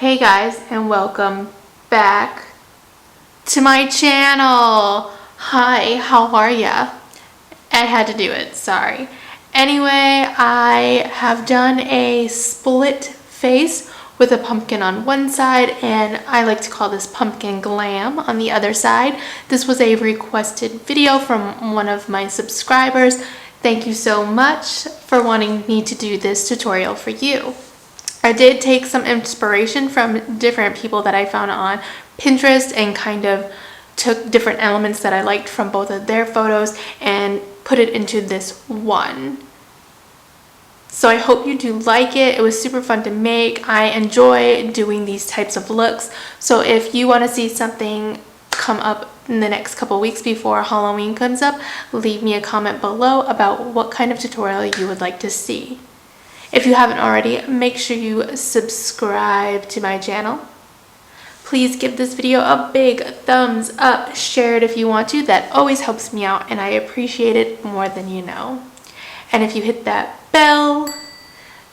Hey guys, and welcome back to my channel. Hi, how are ya? I had to do it, sorry. Anyway, I have done a split face with a pumpkin on one side, and I like to call this pumpkin glam on the other side. This was a requested video from one of my subscribers. Thank you so much for wanting me to do this tutorial for you. I did take some inspiration from different people that I found on Pinterest and kind of took different elements that I liked from both of their photos and put it into this one. So I hope you do like it. It was super fun to make. I enjoy doing these types of looks. So if you want to see something come up in the next couple weeks before Halloween comes up, leave me a comment below about what kind of tutorial you would like to see. If you haven't already, make sure you subscribe to my channel. Please give this video a big thumbs up. Share it if you want to. That always helps me out and I appreciate it more than you know. And if you hit that bell,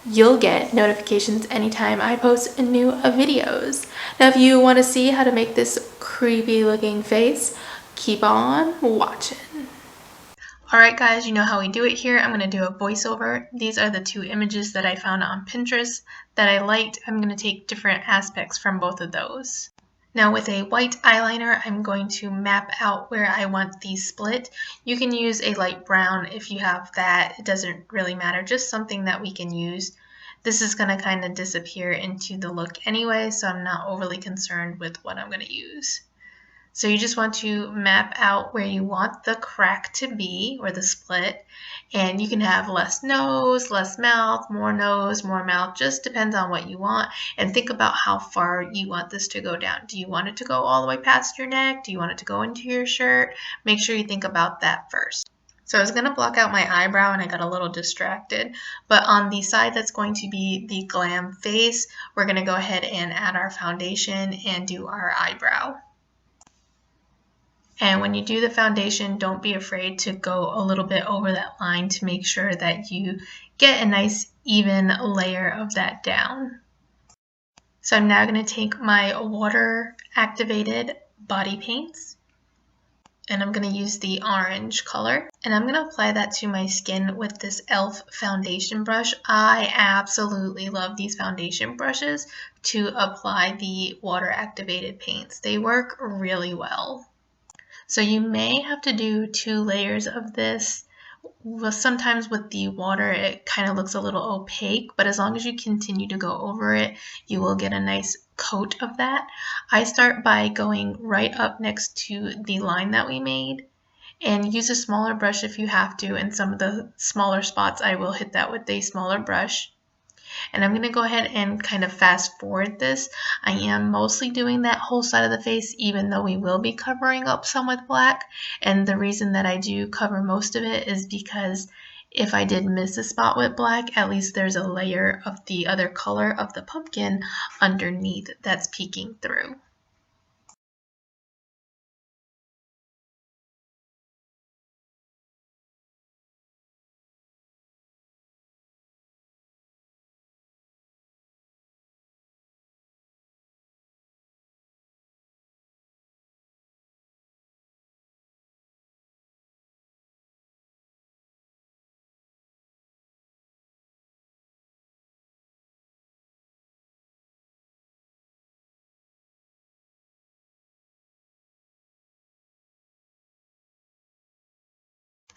you'll get notifications anytime I post new videos. Now, if you want to see how to make this creepy looking face, keep on watching. Alright guys, you know how we do it here. I'm going to do a voiceover. These are the two images that I found on Pinterest that I liked. I'm going to take different aspects from both of those. Now with a white eyeliner, I'm going to map out where I want these split. You can use a light brown if you have that. It doesn't really matter, just something that we can use. This is going to kind of disappear into the look anyway, so I'm not overly concerned with what I'm going to use. So you just want to map out where you want the crack to be, or the split, and you can have less nose, less mouth, more nose, more mouth, just depends on what you want. And think about how far you want this to go down. Do you want it to go all the way past your neck? Do you want it to go into your shirt? Make sure you think about that first. So I was going to block out my eyebrow and I got a little distracted, but on the side that's going to be the glam face, we're going to go ahead and add our foundation and do our eyebrow. And when you do the foundation, don't be afraid to go a little bit over that line to make sure that you get a nice even layer of that down. So I'm now going to take my water activated body paints and I'm going to use the orange color and I'm going to apply that to my skin with this e.l.f. foundation brush. I absolutely love these foundation brushes to apply the water activated paints. They work really well. So you may have to do 2 layers of this. Well, sometimes with the water it kind of looks a little opaque, but as long as you continue to go over it, you will get a nice coat of that. I start by going right up next to the line that we made, and use a smaller brush if you have to. In some of the smaller spots I will hit that with a smaller brush. And I'm going to go ahead and kind of fast forward this. I am mostly doing that whole side of the face, even though we will be covering up some with black. And the reason that I do cover most of it is because if I did miss a spot with black, at least there's a layer of the other color of the pumpkin underneath that's peeking through.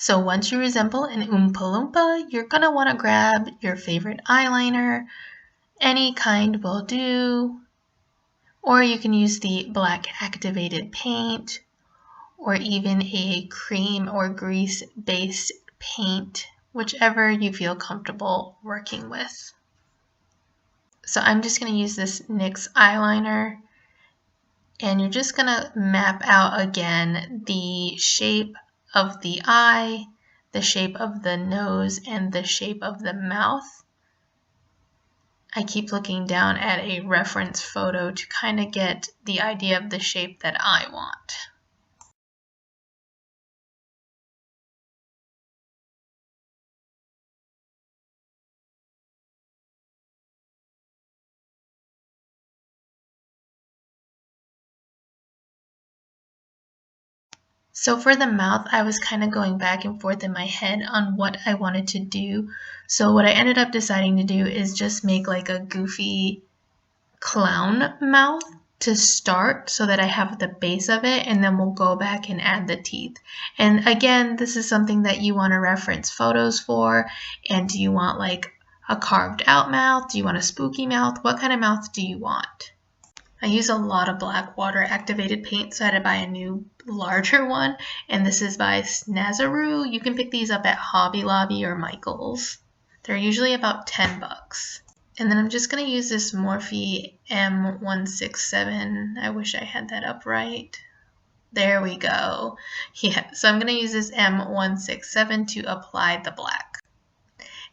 So once you resemble an Oompa Loompa, you're going to want to grab your favorite eyeliner. Any kind will do. Or you can use the black activated paint, or even a cream or grease based paint, whichever you feel comfortable working with. So I'm just going to use this NYX eyeliner, and you're just going to map out again the shape of the eye, the shape of the nose, and the shape of the mouth. I keep looking down at a reference photo to kind of get the idea of the shape that I want. So for the mouth, I was kind of going back and forth in my head on what I wanted to do. So what I ended up deciding to do is just make like a goofy clown mouth to start so that I have the base of it, and then we'll go back and add the teeth. And again, this is something that you want to reference photos for. And do you want like a carved out mouth? Do you want a spooky mouth? What kind of mouth do you want? I use a lot of black water activated paint, so I had to buy a new larger one, and this is by Snazaroo. You can pick these up at Hobby Lobby or Michael's. They're usually about 10 bucks. And then I'm just going to use this Morphe M167. I wish I had that up right. There we go. Yeah, so I'm going to use this M167 to apply the black.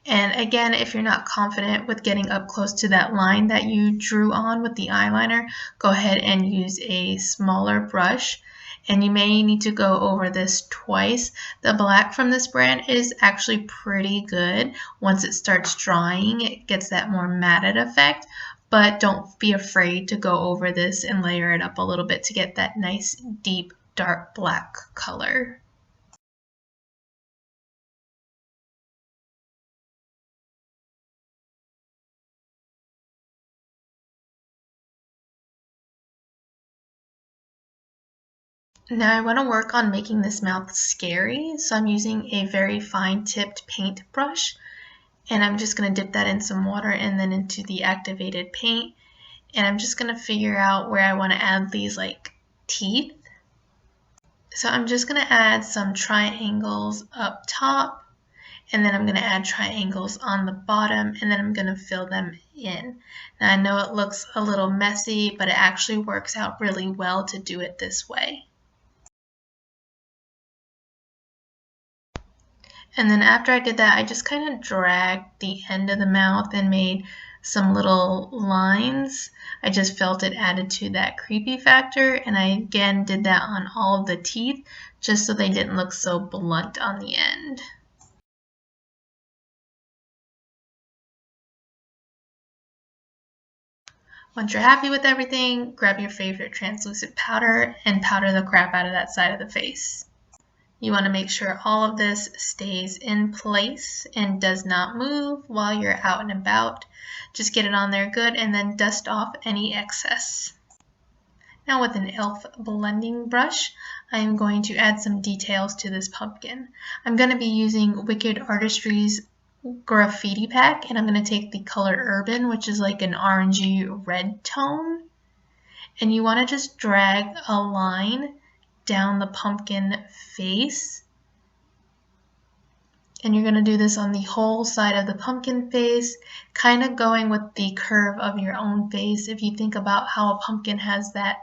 And again, if you're not confident with getting up close to that line that you drew on with the eyeliner, go ahead and use a smaller brush. And you may need to go over this twice. The black from this brand is actually pretty good. Once it starts drying, it gets that more matted effect. But don't be afraid to go over this and layer it up a little bit to get that nice, deep, dark black color. Now I want to work on making this mouth scary, so I'm using a very fine tipped paint brush, and I'm just going to dip that in some water and then into the activated paint, and I'm just going to figure out where I want to add these like teeth. So I'm just going to add some triangles up top, and then I'm going to add triangles on the bottom, and then I'm going to fill them in. Now I know it looks a little messy, but it actually works out really well to do it this way. And then after I did that, I just kind of dragged the end of the mouth and made some little lines. I just felt it added to that creepy factor, and I again did that on all of the teeth just so they didn't look so blunt on the end. Once you're happy with everything, grab your favorite translucent powder and powder the crap out of that side of the face. You want to make sure all of this stays in place and does not move while you're out and about. Just get it on there good and then dust off any excess. Now with an e.l.f. blending brush, I am going to add some details to this pumpkin. I'm going to be using Wikked Artistry's Graffiti pack, and I'm going to take the color Urban, which is like an orangey red tone. And you want to just drag a line down the pumpkin face, and you're going to do this on the whole side of the pumpkin face, kind of going with the curve of your own face. If you think about how a pumpkin has that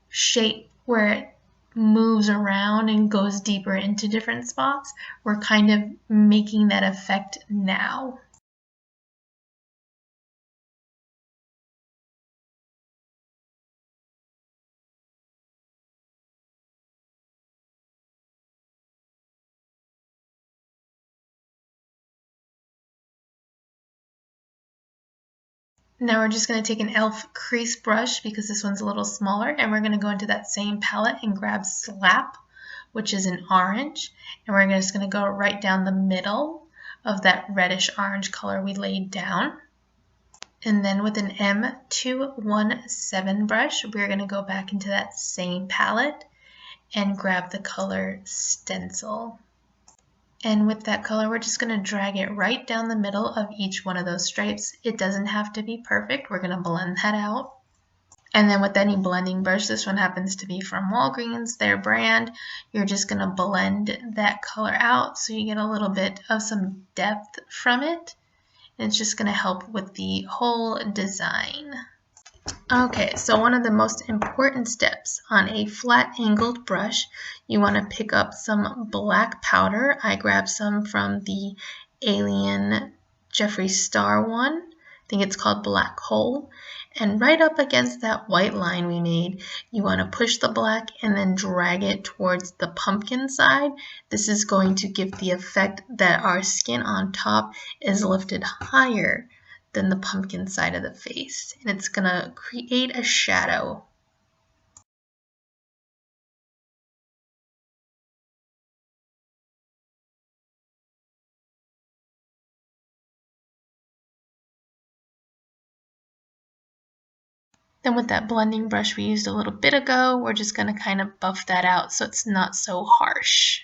shape where it moves around and goes deeper into different spots, we're kind of making that effect now. Now we're just going to take an e.l.f. crease brush because this one's a little smaller, and we're going to go into that same palette and grab Slap, which is an orange, and we're just going to go right down the middle of that reddish orange color we laid down. And then with an M217 brush, we're going to go back into that same palette and grab the color Stencil. And with that color, we're just going to drag it right down the middle of each one of those stripes. It doesn't have to be perfect. We're going to blend that out. And then with any blending brush, this one happens to be from Walgreens, their brand, you're just going to blend that color out so you get a little bit of some depth from it. And it's just going to help with the whole design. Okay, so one of the most important steps on a flat angled brush, you want to pick up some black powder. I grabbed some from the Alien Jeffree Star one. I think it's called Black Hole. And right up against that white line we made, you want to push the black and then drag it towards the pumpkin side. This is going to give the effect that our skin on top is lifted higher than the pumpkin side of the face, and it's gonna create a shadow. Then with that blending brush we used a little bit ago, we're just going to kind of buff that out so it's not so harsh.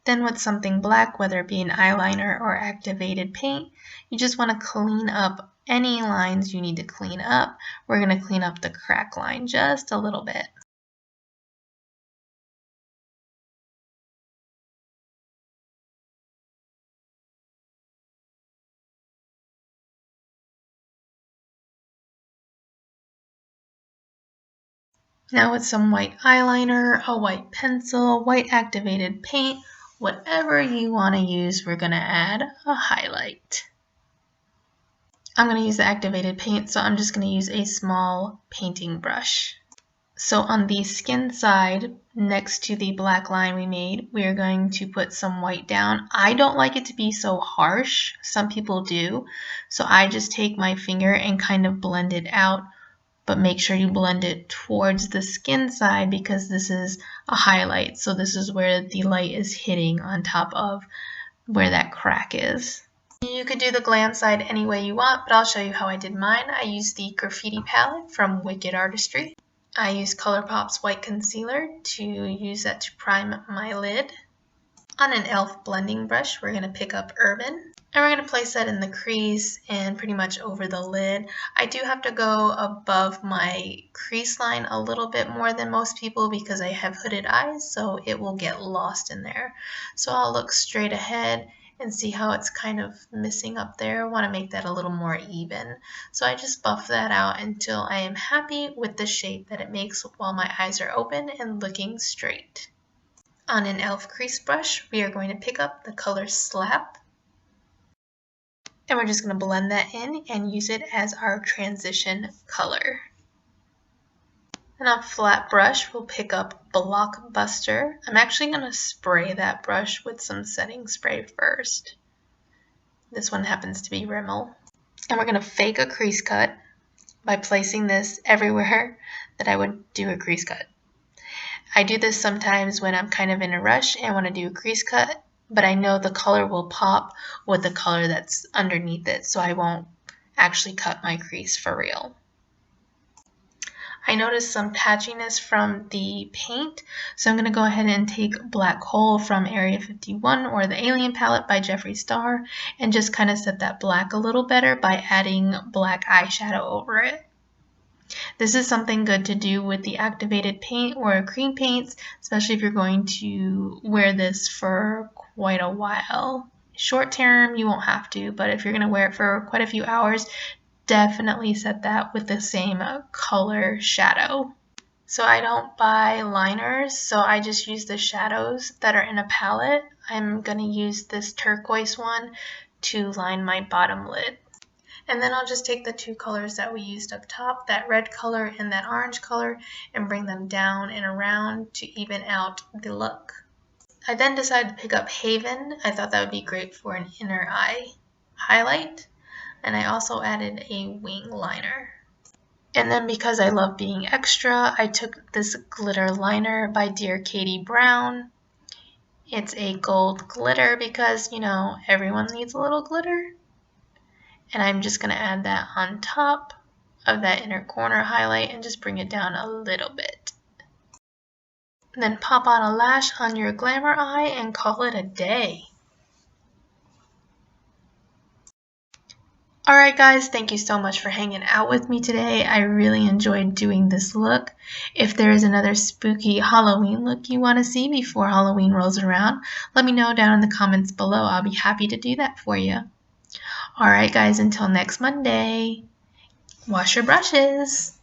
Then with something black, whether it be an eyeliner or activated paint, you just want to clean up any lines you need to clean up. We're going to clean up the crack line just a little bit. Now with some white eyeliner, a white pencil, white activated paint, whatever you want to use, we're going to add a highlight. I'm going to use the activated paint, so I'm just going to use a small painting brush. So on the skin side, next to the black line we made, we are going to put some white down. I don't like it to be so harsh. Some people do. So I just take my finger and kind of blend it out. But make sure you blend it towards the skin side because this is a highlight. So this is where the light is hitting on top of where that crack is. You could do the glam side any way you want, but I'll show you how I did mine. I used the Graffiti palette from Wikked Artistry. I used ColourPop's white concealer to use that to prime my lid. On an e.l.f. blending brush, we're going to pick up Urban. And we're going to place that in the crease and pretty much over the lid. I do have to go above my crease line a little bit more than most people because I have hooded eyes, so it will get lost in there. So I'll look straight ahead and see how it's kind of missing up there. I want to make that a little more even. So I just buff that out until I am happy with the shape that it makes while my eyes are open and looking straight. On an e.l.f. crease brush, we are going to pick up the color Slap. And we're just going to blend that in and use it as our transition color. And on flat brush, we'll pick up Blockbuster. I'm actually going to spray that brush with some setting spray first. This one happens to be Rimmel. And we're going to fake a crease cut by placing this everywhere that I would do a crease cut. I do this sometimes when I'm kind of in a rush and want to do a crease cut, but I know the color will pop with the color that's underneath it, so I won't actually cut my crease for real. I noticed some patchiness from the paint, so I'm going to go ahead and take Black Hole from Area 51 or the Alien palette by Jeffree Star and just kind of set that black a little better by adding black eyeshadow over it. This is something good to do with the activated paint or cream paints, especially if you're going to wear this for quite a while. Short term, you won't have to, but if you're going to wear it for quite a few hours, definitely set that with the same color shadow. So I don't buy liners, so I just use the shadows that are in a palette. I'm going to use this turquoise one to line my bottom lid. And then I'll just take the two colors that we used up top, that red color and that orange color, and bring them down and around to even out the look. I then decided to pick up Haven. I thought that would be great for an inner eye highlight. And I also added a wing liner. And then because I love being extra, I took this glitter liner by Dear Katie Brown. It's a gold glitter because, you know, everyone needs a little glitter. And I'm just going to add that on top of that inner corner highlight and just bring it down a little bit. And then pop on a lash on your glamour eye and call it a day. Alright guys, thank you so much for hanging out with me today. I really enjoyed doing this look. If there is another spooky Halloween look you want to see before Halloween rolls around, let me know down in the comments below. I'll be happy to do that for you. Alright guys, until next Monday, wash your brushes.